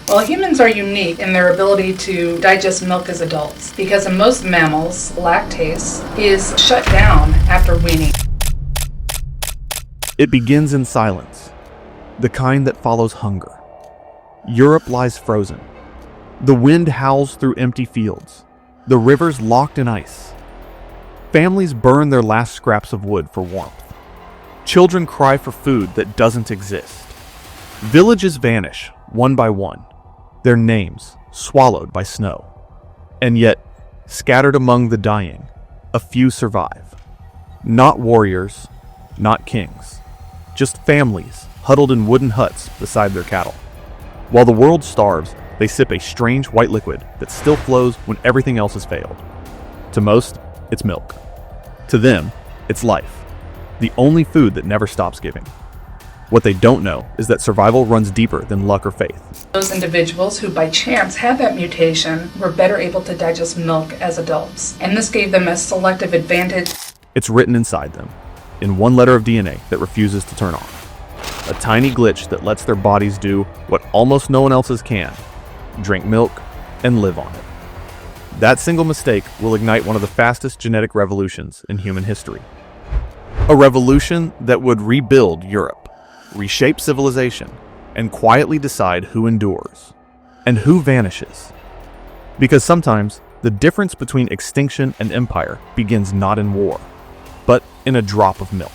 Well, humans are unique in their ability to digest milk as adults because in most mammals, lactase is shut down after weaning. It begins in silence, the kind that follows hunger. Europe lies frozen. The wind howls through empty fields, the rivers locked in ice. Families burn their last scraps of wood for warmth. Children cry for food that doesn't exist. Villages vanish, one by one, their names swallowed by snow. And yet, scattered among the dying, a few survive. Not warriors, not kings, just families huddled in wooden huts beside their cattle. While the world starves, they sip a strange white liquid that still flows when everything else has failed. To most, it's milk. To them, it's life, the only food that never stops giving. What they don't know is that survival runs deeper than luck or faith. Those individuals who by chance had that mutation were better able to digest milk as adults, and this gave them a selective advantage. It's written inside them, in one letter of DNA that refuses to turn off. A tiny glitch that lets their bodies do what almost no one else's can: drink milk and live on it. That single mistake will ignite one of the fastest genetic revolutions in human history. A revolution that would rebuild Europe, reshape civilization, and quietly decide who endures and who vanishes. Because sometimes the difference between extinction and empire begins not in war, but in a drop of milk.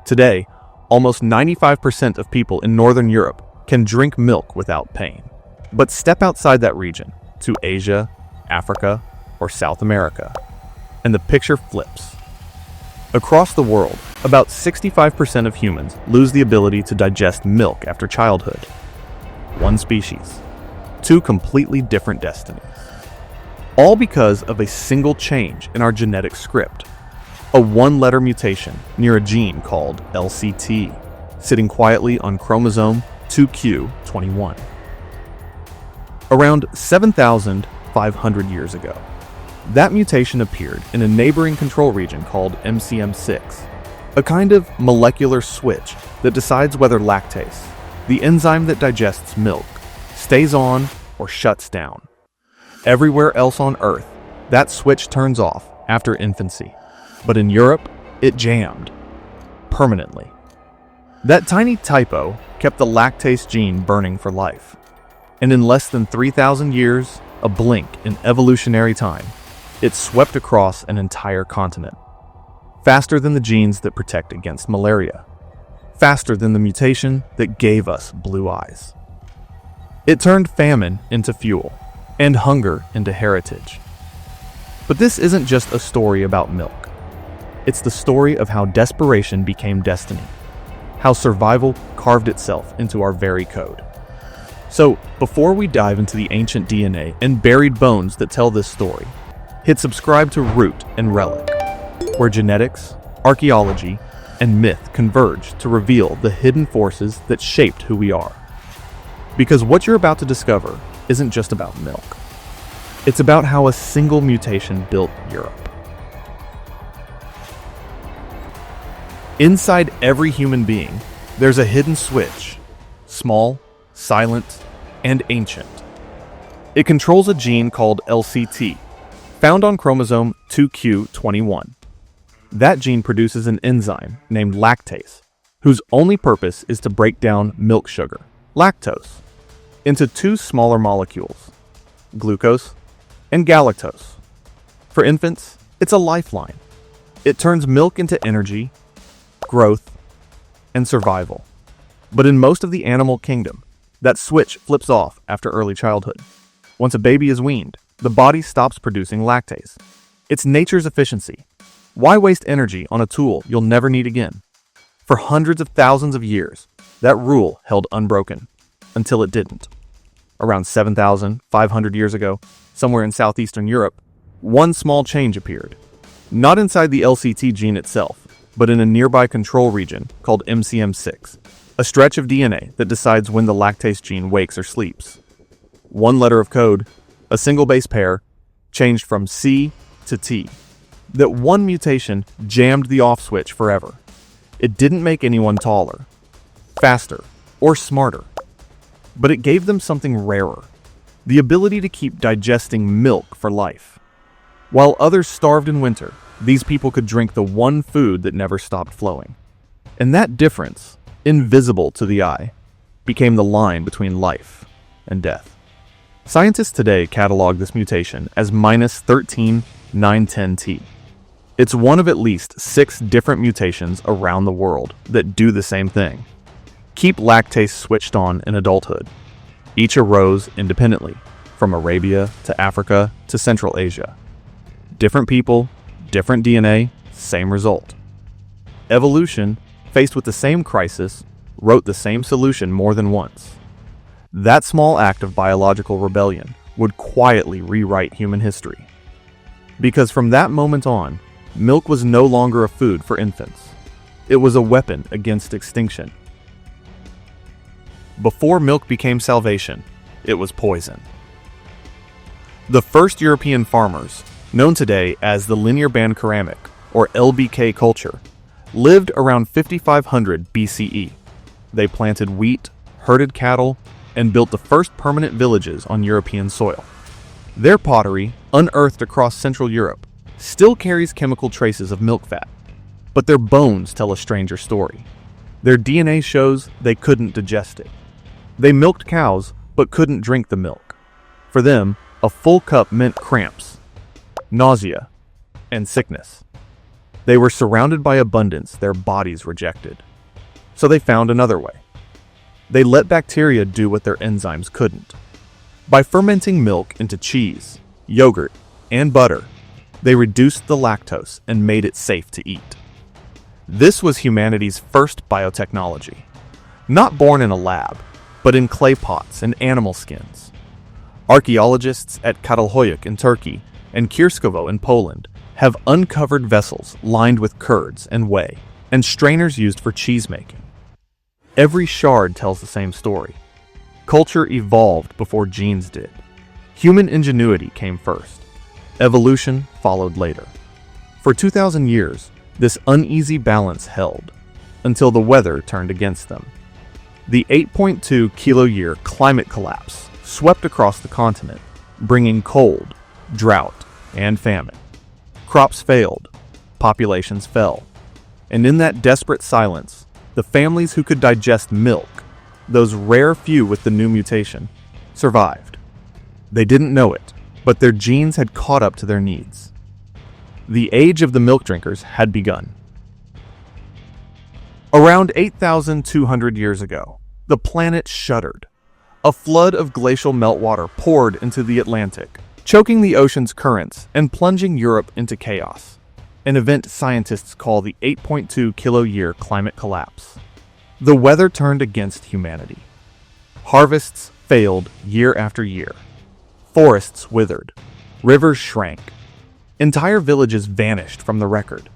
Today, almost 95% of people in Northern Europe can drink milk without pain. But step outside that region, to Asia, Africa, or South America, and the picture flips. Across the world, about 65% of humans lose the ability to digest milk after childhood. One species, two completely different destinies. All because of a single change in our genetic script. A one-letter mutation near a gene called LCT, sitting quietly on chromosome 2q21. Around 7,500 years ago, that mutation appeared in a neighboring control region called MCM6, a kind of molecular switch that decides whether lactase, the enzyme that digests milk, stays on or shuts down. Everywhere else on Earth, that switch turns off after infancy, but in Europe, it jammed permanently. That tiny typo kept the lactase gene burning for life. And in less than 3,000 years, a blink in evolutionary time, it swept across an entire continent. Faster than the genes that protect against malaria. Faster than the mutation that gave us blue eyes. It turned famine into fuel, and hunger into heritage. But this isn't just a story about milk. It's the story of how desperation became destiny. How survival carved itself into our very code. So, before we dive into the ancient DNA and buried bones that tell this story, hit subscribe to Root and Relic, where genetics, archaeology, and myth converge to reveal the hidden forces that shaped who we are. Because what you're about to discover isn't just about milk. It's about how a single mutation built Europe. Inside every human being, there's a hidden switch, small, silent, and ancient. It controls a gene called LCT, found on chromosome 2q21. That gene produces an enzyme named lactase, whose only purpose is to break down milk sugar, lactose, into two smaller molecules, glucose and galactose. For infants, it's a lifeline. It turns milk into energy, growth, and survival. But in most of the animal kingdom, that switch flips off after early childhood. Once a baby is weaned, the body stops producing lactase. It's nature's efficiency. Why waste energy on a tool you'll never need again? For hundreds of thousands of years, that rule held unbroken, until it didn't. Around 7,500 years ago, somewhere in southeastern Europe, one small change appeared. Not inside the LCT gene itself, but in a nearby control region called MCM6, a stretch of DNA that decides when the lactase gene wakes or sleeps. One letter of code, a single base pair, changed from C to T. That one mutation jammed the off switch forever. It didn't make anyone taller, faster, or smarter. but it gave them something rarer: the ability to keep digesting milk for life. While others starved in winter, these people could drink the one food that never stopped flowing. And that difference, invisible to the eye, became the line between life and death. Scientists today catalog this mutation as -13-910T. It's one of at least 6 different mutations around the world that do the same thing: keep lactase switched on in adulthood. Each arose independently, from Arabia to Africa to Central Asia. Different people, different DNA, same result. Evolution, faced with the same crisis, wrote the same solution more than once. That small act of biological rebellion would quietly rewrite human history. Because from that moment on, milk was no longer a food for infants. It was a weapon against extinction. Before milk became salvation, it was poison. The first European farmers, known today as the linear band ceramic, or LBK culture, lived around 5500 BCE. They planted wheat, herded cattle, and built the first permanent villages on European soil. Their pottery, unearthed across Central Europe, still carries chemical traces of milk fat, but their bones tell a stranger story. Their DNA shows they couldn't digest it. They milked cows, but couldn't drink the milk. For them, a full cup meant cramps, nausea, and sickness. They were surrounded by abundance their bodies rejected. So they found another way. They let bacteria do what their enzymes couldn't. By fermenting milk into cheese, yogurt, and butter, they reduced the lactose and made it safe to eat. This was humanity's first biotechnology. Not born in a lab, but in clay pots and animal skins. Archaeologists at Catalhoyuk in Turkey and Kierskowo in Poland have uncovered vessels lined with curds and whey, and strainers used for cheese making. Every shard tells the same story. Culture evolved before genes did. Human ingenuity came first. Evolution followed later. For 2,000 years, this uneasy balance held, until the weather turned against them. The 8.2 kilo-year climate collapse swept across the continent, bringing cold, drought, and famine. Crops failed, populations fell, and in that desperate silence, the families who could digest milk, those rare few with the new mutation, survived. They didn't know it, but their genes had caught up to their needs. The age of the milk drinkers had begun. Around 8,200 years ago, the planet shuddered. A flood of glacial meltwater poured into the Atlantic, choking the ocean's currents and plunging Europe into chaos. An event scientists call the 8.2 kilo-year climate collapse. The weather turned against humanity. Harvests failed year after year. Forests withered. Rivers shrank. Entire villages vanished from the record.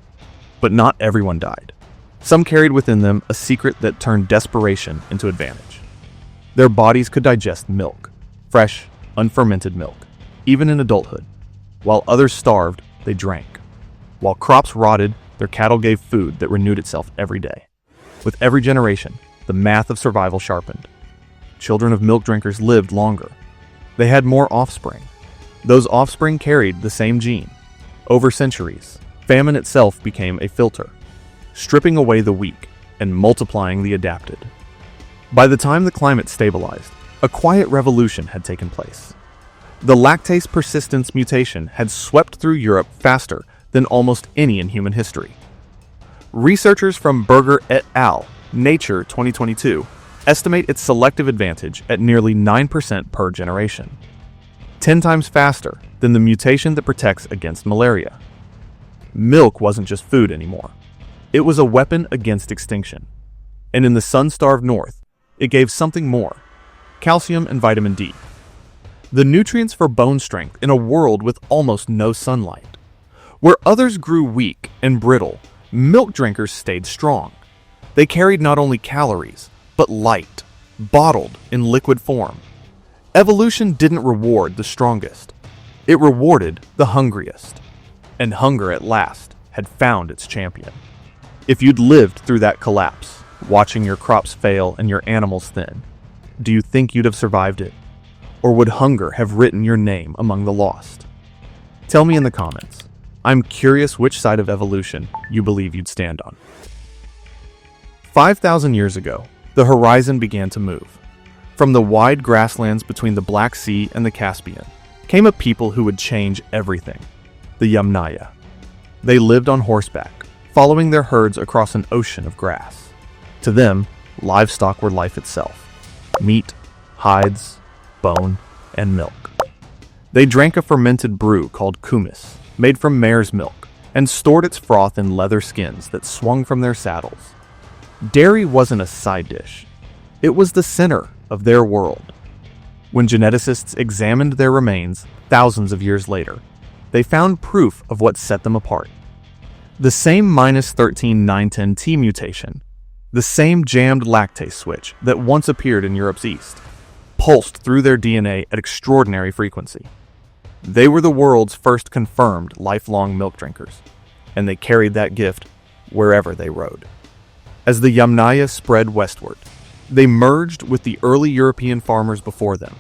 But not everyone died. Some carried within them a secret that turned desperation into advantage. Their bodies could digest milk, fresh, unfermented milk, even in adulthood. While others starved, they drank. While crops rotted, their cattle gave food that renewed itself every day. With every generation, the math of survival sharpened. Children of milk drinkers lived longer. They had more offspring. Those offspring carried the same gene. Over centuries, famine itself became a filter, stripping away the weak and multiplying the adapted. By the time the climate stabilized, a quiet revolution had taken place. The lactase-persistence mutation had swept through Europe faster than almost any in human history. Researchers from Berger et al., Nature 2022, estimate its selective advantage at nearly 9% per generation, 10 times faster than the mutation that protects against malaria. Milk wasn't just food anymore. It was a weapon against extinction. And in the sun-starved north, it gave something more: calcium and vitamin D. The nutrients for bone strength in a world with almost no sunlight. Where others grew weak and brittle, milk drinkers stayed strong. They carried not only calories, but light, bottled in liquid form. Evolution didn't reward the strongest. It rewarded the hungriest. And hunger at last had found its champion. If you'd lived through that collapse, watching your crops fail and your animals thin, do you think you'd have survived it? Or would hunger have written your name among the lost? Tell me in the comments. I'm curious which side of evolution you believe you'd stand on. 5,000 years ago, the horizon began to move. From the wide grasslands between the Black Sea and the Caspian came a people who would change everything, the Yamnaya. They lived on horseback, following their herds across an ocean of grass. To them, livestock were life itself: meat, hides, bone, and milk. They drank a fermented brew called kumis, made from mare's milk, and stored its froth in leather skins that swung from their saddles. Dairy wasn't a side dish. It was the center of their world. When geneticists examined their remains thousands of years later, they found proof of what set them apart. The same -13-910T mutation, the same jammed lactase switch that once appeared in Europe's east, pulsed through their DNA at extraordinary frequency. They were the world's first confirmed lifelong milk drinkers, and they carried that gift wherever they rode. As the Yamnaya spread westward, they merged with the early European farmers before them,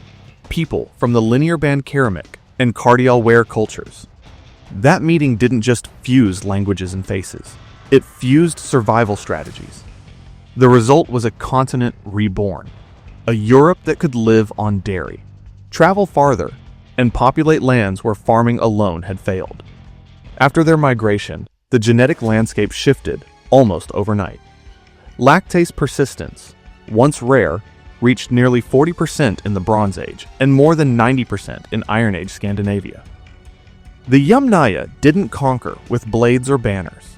people from the linear band Karamic and Cardial-Ware cultures. That meeting didn't just fuse languages and faces, it fused survival strategies. The result was a continent reborn, a Europe that could live on dairy, travel farther, and populate lands where farming alone had failed. After their migration, the genetic landscape shifted almost overnight. Lactase persistence, once rare, reached nearly 40% in the Bronze Age and more than 90% in Iron Age Scandinavia. The Yamnaya didn't conquer with blades or banners.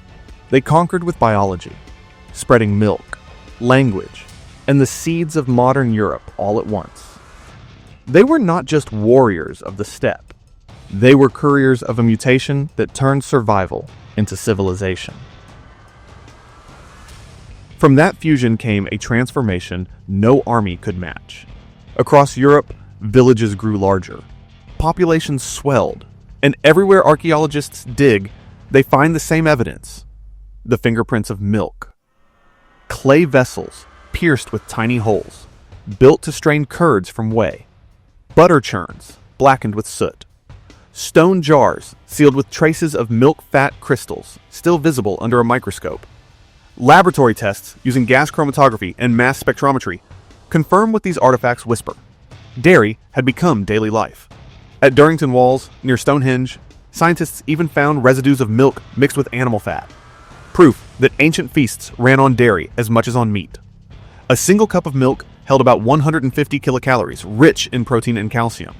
They conquered with biology, spreading milk, language, and the seeds of modern Europe all at once. They were not just warriors of the steppe. They were couriers of a mutation that turned survival into civilization. From that fusion came a transformation no army could match. Across Europe, villages grew larger, populations swelled, and everywhere archaeologists dig, they find the same evidence: the fingerprints of milk. Clay vessels pierced with tiny holes, built to strain curds from whey. Butter churns, blackened with soot. Stone jars, sealed with traces of milk fat crystals, still visible under a microscope. Laboratory tests using gas chromatography and mass spectrometry confirm what these artifacts whisper. Dairy had become daily life. At Durrington Walls, near Stonehenge, scientists even found residues of milk mixed with animal fat. Proof that ancient feasts ran on dairy as much as on meat. A single cup of milk held about 150 kilocalories, rich in protein and calcium.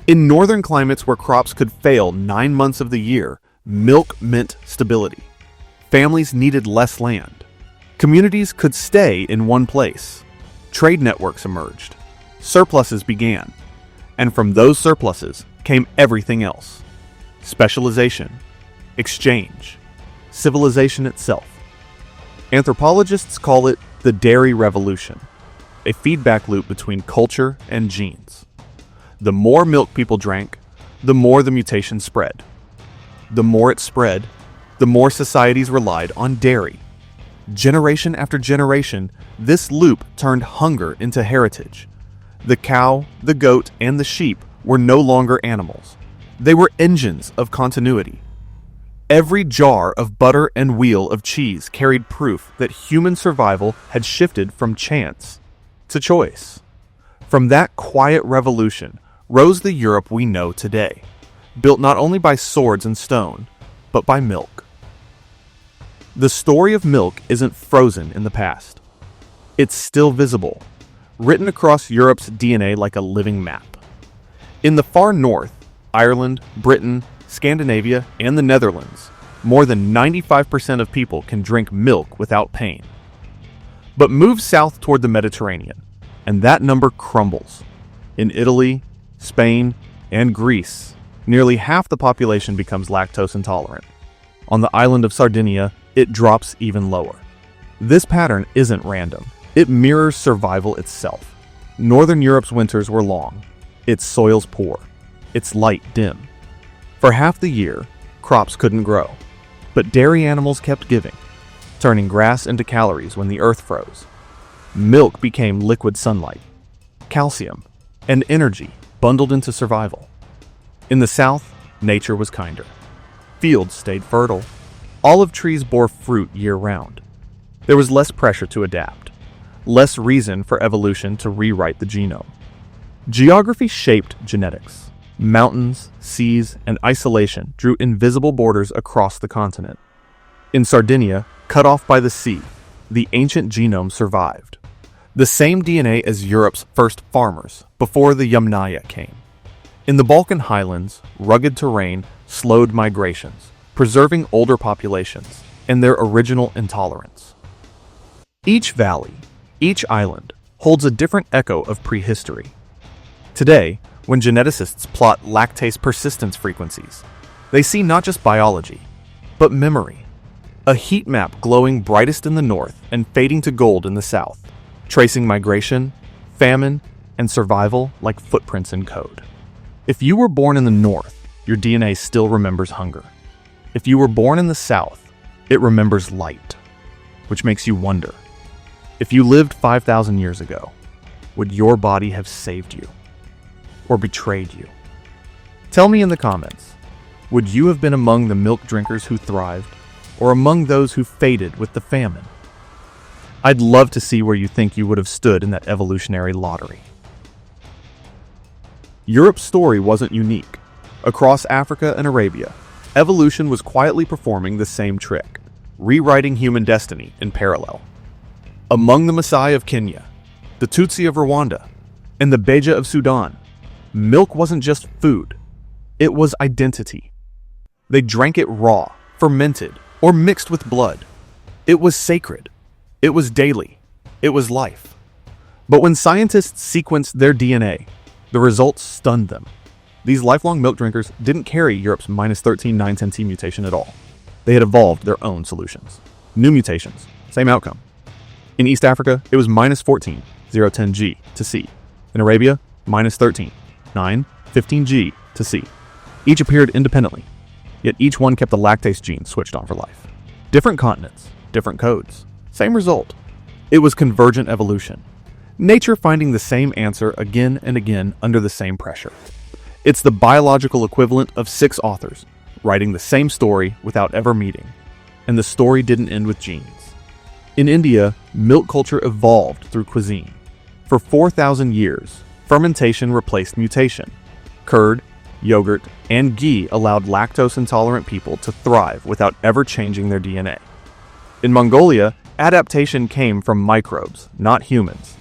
In northern climates where crops could fail 9 months of the year, milk meant stability. Families needed less land. Communities could stay in one place. Trade networks emerged. Surpluses began. And from those surpluses came everything else: specialization, exchange, civilization itself. Anthropologists call it the Dairy Revolution, a feedback loop between culture and genes. The more milk people drank, the more the mutation spread. The more it spread, the more societies relied on dairy. Generation after generation, this loop turned hunger into heritage. The cow, the goat, and the sheep were no longer animals. They were engines of continuity. Every jar of butter and wheel of cheese carried proof that human survival had shifted from chance to choice. From that quiet revolution rose the Europe we know today, built not only by swords and stone, but by milk. The story of milk isn't frozen in the past. It's still visible, written across Europe's DNA like a living map. In the far north, Ireland, Britain, Scandinavia, and the Netherlands, more than 95% of people can drink milk without pain. But move south toward the Mediterranean, and that number crumbles. In Italy, Spain, and Greece, nearly half the population becomes lactose intolerant. On the island of Sardinia, it drops even lower. This pattern isn't random. It mirrors survival itself. Northern Europe's winters were long, its soils poor, its light dim. For half the year, crops couldn't grow, but dairy animals kept giving, turning grass into calories when the earth froze. Milk became liquid sunlight, calcium, and energy bundled into survival. In the south, nature was kinder. Fields stayed fertile. Olive trees bore fruit year-round. There was less pressure to adapt, less reason for evolution to rewrite the genome. Geography shaped genetics. Mountains, seas, and isolation drew invisible borders across the continent. In Sardinia, cut off by the sea, the ancient genome survived. The same DNA as Europe's first farmers before the Yamnaya came. In the Balkan highlands, rugged terrain slowed migrations, preserving older populations and their original intolerance. Each valley, each island, holds a different echo of prehistory. Today, when geneticists plot lactase-persistence frequencies, they see not just biology, but memory. A heat map glowing brightest in the north and fading to gold in the south, tracing migration, famine, and survival like footprints in code. If you were born in the north, your DNA still remembers hunger. If you were born in the south, it remembers light, which makes you wonder, if you lived 5,000 years ago, would your body have saved you or betrayed you? Tell me in the comments, would you have been among the milk drinkers who thrived or among those who faded with the famine? I'd love to see where you think you would have stood in that evolutionary lottery. Europe's story wasn't unique. Across Africa and Arabia, evolution was quietly performing the same trick, rewriting human destiny in parallel. Among the Maasai of Kenya, the Tutsi of Rwanda, and the Beja of Sudan, milk wasn't just food, it was identity. They drank it raw, fermented, or mixed with blood. It was sacred. It was daily. It was life. But when scientists sequenced their DNA, the results stunned them. These lifelong milk drinkers didn't carry Europe's -13 910T mutation at all. They had evolved their own solutions. New mutations, same outcome. In East Africa, it was -14 010G to C. In Arabia, -13 9 15G to C. Each appeared independently, yet each one kept the lactase gene switched on for life. Different continents, different codes, same result. It was convergent evolution. Nature finding the same answer again and again under the same pressure. It's the biological equivalent of 6 authors writing the same story without ever meeting. And the story didn't end with genes. In India, milk culture evolved through cuisine. For 4,000 years, fermentation replaced mutation. Curd, yogurt, and ghee allowed lactose-intolerant people to thrive without ever changing their DNA. In Mongolia, adaptation came from microbes, not humans.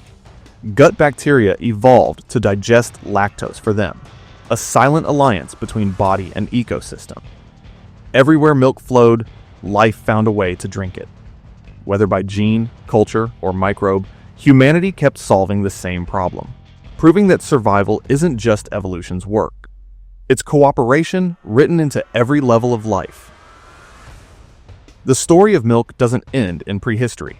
Gut bacteria evolved to digest lactose for them, a silent alliance between body and ecosystem. Everywhere milk flowed, life found a way to drink it. Whether by gene, culture, or microbe, humanity kept solving the same problem, proving that survival isn't just evolution's work. It's cooperation written into every level of life. The story of milk doesn't end in prehistory.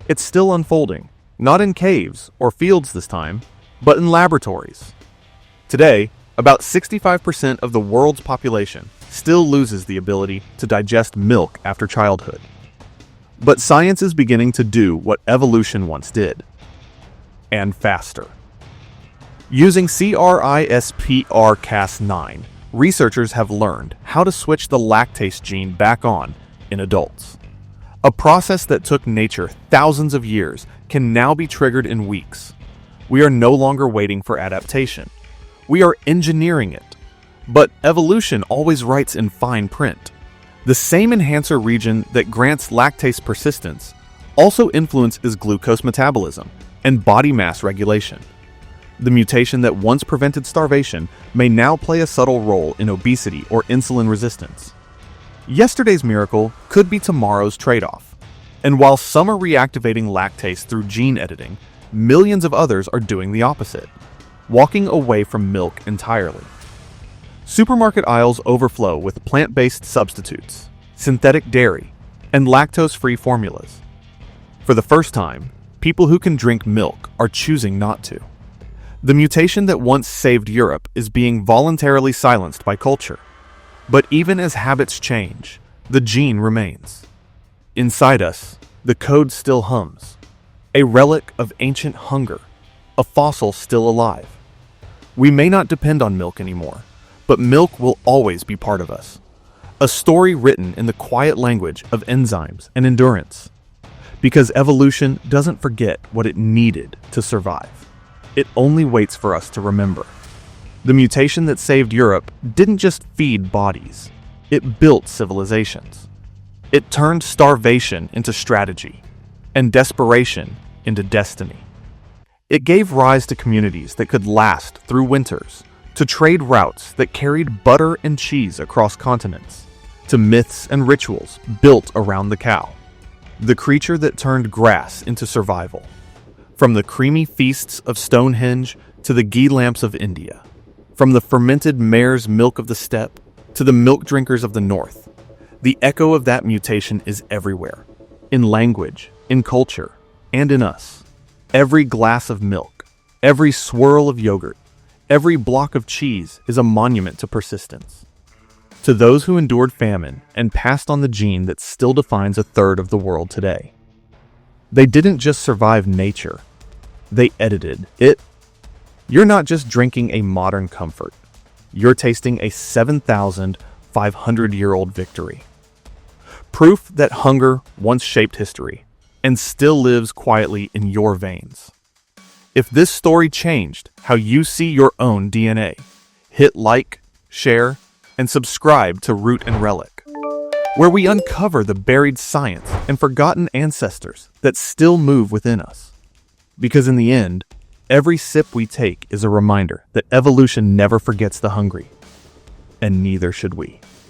It's still unfolding, not in caves or fields this time, but in laboratories. Today, about 65% of the world's population still loses the ability to digest milk after childhood. But science is beginning to do what evolution once did, and faster. Using CRISPR-Cas9, researchers have learned how to switch the lactase gene back on in adults. A process that took nature thousands of years can now be triggered in weeks. We are no longer waiting for adaptation. We are engineering it. But evolution always writes in fine print. The same enhancer region that grants lactase persistence also influences glucose metabolism and body mass regulation. The mutation that once prevented starvation may now play a subtle role in obesity or insulin resistance. Yesterday's miracle could be tomorrow's trade-off. And while some are reactivating lactase through gene editing, millions of others are doing the opposite, walking away from milk entirely. Supermarket aisles overflow with plant-based substitutes, synthetic dairy, and lactose-free formulas. For the first time, people who can drink milk are choosing not to. The mutation that once saved Europe is being voluntarily silenced by culture. But even as habits change, the gene remains. Inside us, the code still hums, a relic of ancient hunger, a fossil still alive. We may not depend on milk anymore, but milk will always be part of us. A story written in the quiet language of enzymes and endurance. Because evolution doesn't forget what it needed to survive. It only waits for us to remember. The mutation that saved Europe didn't just feed bodies. It built civilizations. It turned starvation into strategy and desperation into destiny. It gave rise to communities that could last through winters, to trade routes that carried butter and cheese across continents, to myths and rituals built around the cow, the creature that turned grass into survival. From the creamy feasts of Stonehenge to the ghee lamps of India, from the fermented mare's milk of the steppe to the milk drinkers of the north, the echo of that mutation is everywhere, in language, in culture, and in us. Every glass of milk, every swirl of yogurt, every block of cheese is a monument to persistence. To those who endured famine and passed on the gene that still defines a third of the world today. They didn't just survive nature, they edited it. You're not just drinking a modern comfort, you're tasting a 7,500-year-old victory. Proof that hunger once shaped history and still lives quietly in your veins. If this story changed how you see your own DNA, hit like, share, and subscribe to Root and Relic, where we uncover the buried science and forgotten ancestors that still move within us. Because in the end, every sip we take is a reminder that evolution never forgets the hungry, and neither should we.